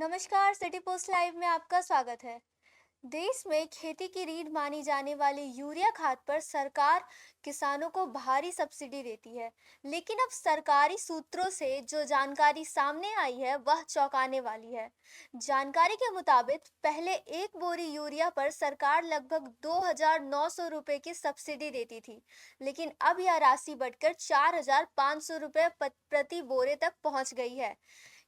नमस्कार, city post live में आपका स्वागत है। देश में खेती की रीढ़ मानी जाने वाली यूरिया खाद पर सरकार किसानों को भारी सब्सिडी देती है, लेकिन अब सरकारी सूत्रों से जो जानकारी सामने आई है वह चौंकाने वाली है। जानकारी के मुताबिक पहले एक बोरी यूरिया पर सरकार लगभग 2,900 रुपए की सब्सिडी देती थी, लेकिन अब यह राशि बढ़कर 4,500 रुपए प्रति बोरे तक पहुंच गई है।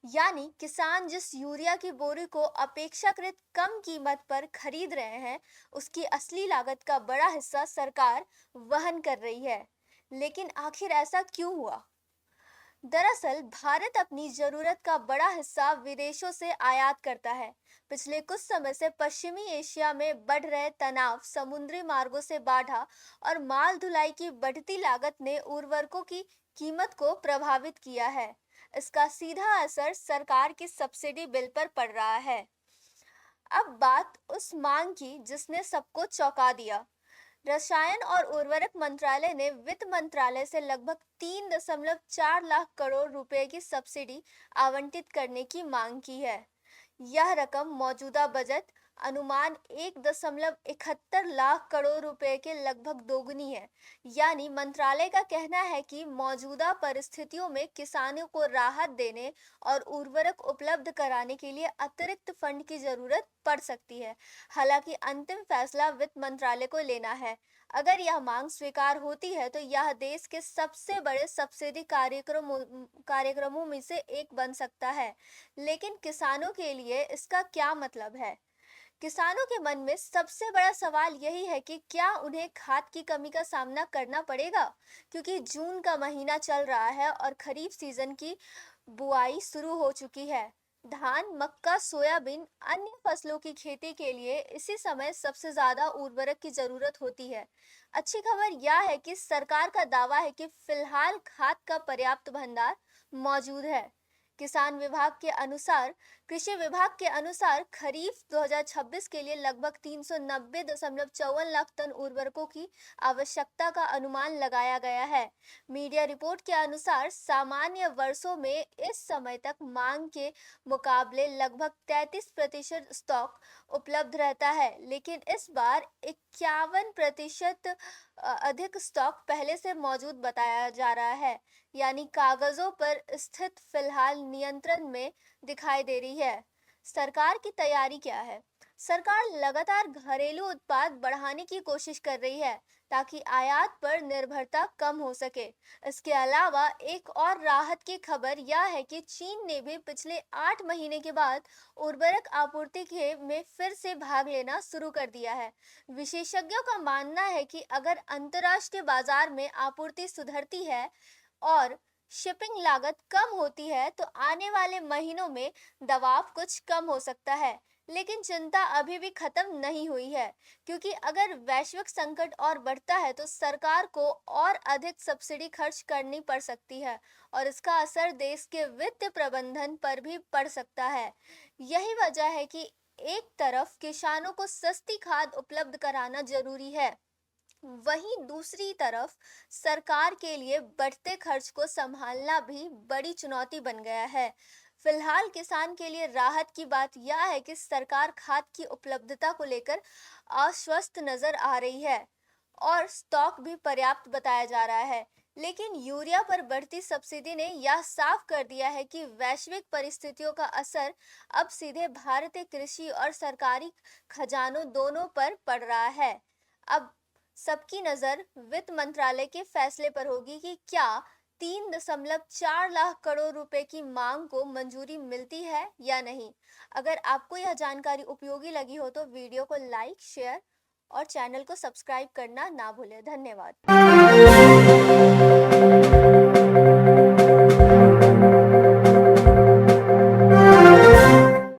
यानी किसान जिस यूरिया की बोरी को अपेक्षाकृत कम कीमत पर खरीद रहे हैं, उसकी असली लागत का बड़ा हिस्सा सरकार वहन कर रही है। लेकिन आखिर ऐसा क्यों हुआ? दरअसल भारत अपनी जरूरत का बड़ा हिस्सा विदेशों से आयात करता है। पिछले कुछ समय से पश्चिमी एशिया में बढ़ रहे तनाव, समुद्री मार्गों से बाधा और माल ढुलाई की बढ़ती लागत ने उर्वरकों की कीमत को प्रभावित किया है। इसका सीधा असर सरकार की सब्सिडी बिल पर पड़ रहा है। अब बात उस मांग की जिसने सबको चौंका दिया। रसायन और उर्वरक मंत्रालय ने वित्त मंत्रालय से लगभग 3.4 लाख करोड़ रुपए की सब्सिडी आवंटित करने की मांग की है। यह रकम मौजूदा बजट अनुमान 1.71 लाख करोड़ रुपए के लगभग दोगुनी है। यानी मंत्रालय का कहना है कि मौजूदा परिस्थितियों में किसानों को राहत देने और उर्वरक उपलब्ध कराने के लिए अतिरिक्त फंड की जरूरत पड़ सकती है। हालांकि अंतिम फैसला वित्त मंत्रालय को लेना है। अगर यह मांग स्वीकार होती है तो यह देश के सबसे बड़े सब्सिडी कार्यक्रमों में से एक बन सकता है। लेकिन किसानों के लिए इसका क्या मतलब है? किसानों के मन में सबसे बड़ा सवाल यही है कि क्या उन्हें खाद की कमी का सामना करना पड़ेगा, क्योंकि जून का महीना चल रहा है और खरीफ सीजन की बुआई शुरू हो चुकी है। धान, मक्का, सोयाबीन, अन्य फसलों की खेती के लिए इसी समय सबसे ज्यादा उर्वरक की जरूरत होती है। अच्छी खबर यह है कि सरकार का दावा है कि फिलहाल खाद का पर्याप्त भंडार मौजूद है। किसान विभाग के अनुसार कृषि विभाग के अनुसार खरीफ 2026 के लिए लगभग 390.54 लाख टन उर्वरकों की आवश्यकता का अनुमान लगाया गया है। मीडिया रिपोर्ट के अनुसार सामान्य वर्षों में इस समय तक मांग के मुकाबले लगभग 33% स्टॉक उपलब्ध रहता है, लेकिन इस बार 51% अधिक स्टॉक पहले से मौजूद बताया जा रहा है। यानी कागजों पर स्थित फिलहाल नियंत्रण में दिखाई दे रही है। सरकार की तैयारी क्या है? सरकार लगातार घरेलू उत्पाद बढ़ाने की कोशिश कर रही है ताकि आयात पर निर्भरता कम हो सके। इसके अलावा एक और राहत की खबर यह है कि चीन ने भी पिछले 8 महीने के बाद उर्वरक आपूर्ति के में फिर से भाग लेना शुरू कर दिया है। विशेषज्ञों का मानना है कि अगर अंतर्राष्ट्रीय बाजार में आपूर्ति सुधरती है और शिपिंग लागत कम होती है तो आने वाले महीनों में दबाव कुछ कम हो सकता है। लेकिन चिंता अभी भी खत्म नहीं हुई है, क्योंकि अगर वैश्विक संकट और बढ़ता है तो सरकार को और अधिक सब्सिडी खर्च करनी पड़ सकती है और इसका असर देश के वित्त प्रबंधन पर भी पड़ सकता है। यही वजह है कि एक तरफ किसानों को सस्ती खाद उपलब्ध कराना जरूरी है, वहीं दूसरी तरफ सरकार के लिए बढ़ते खर्च को संभालना भी बड़ी चुनौती बन गया है। फिलहाल किसान के लिए राहत की बात यह है कि सरकार खाद की उपलब्धता को लेकर आश्वस्त नजर आ रही है और स्टॉक भी पर्याप्त बताया जा रहा है। लेकिन यूरिया पर बढ़ती सब्सिडी ने यह साफ कर दिया है कि वैश्विक परिस्थितियों का असर अब सीधे भारतीय कृषि और सरकारी खजानों दोनों पर पड़ रहा है। अब सबकी नजर वित्त मंत्रालय के फैसले पर होगी कि क्या 3.4 लाख करोड़ रुपए की मांग को मंजूरी मिलती है या नहीं। अगर आपको यह जानकारी उपयोगी लगी हो तो वीडियो को लाइक, शेयर और चैनल को सब्सक्राइब करना ना भूलें। धन्यवाद।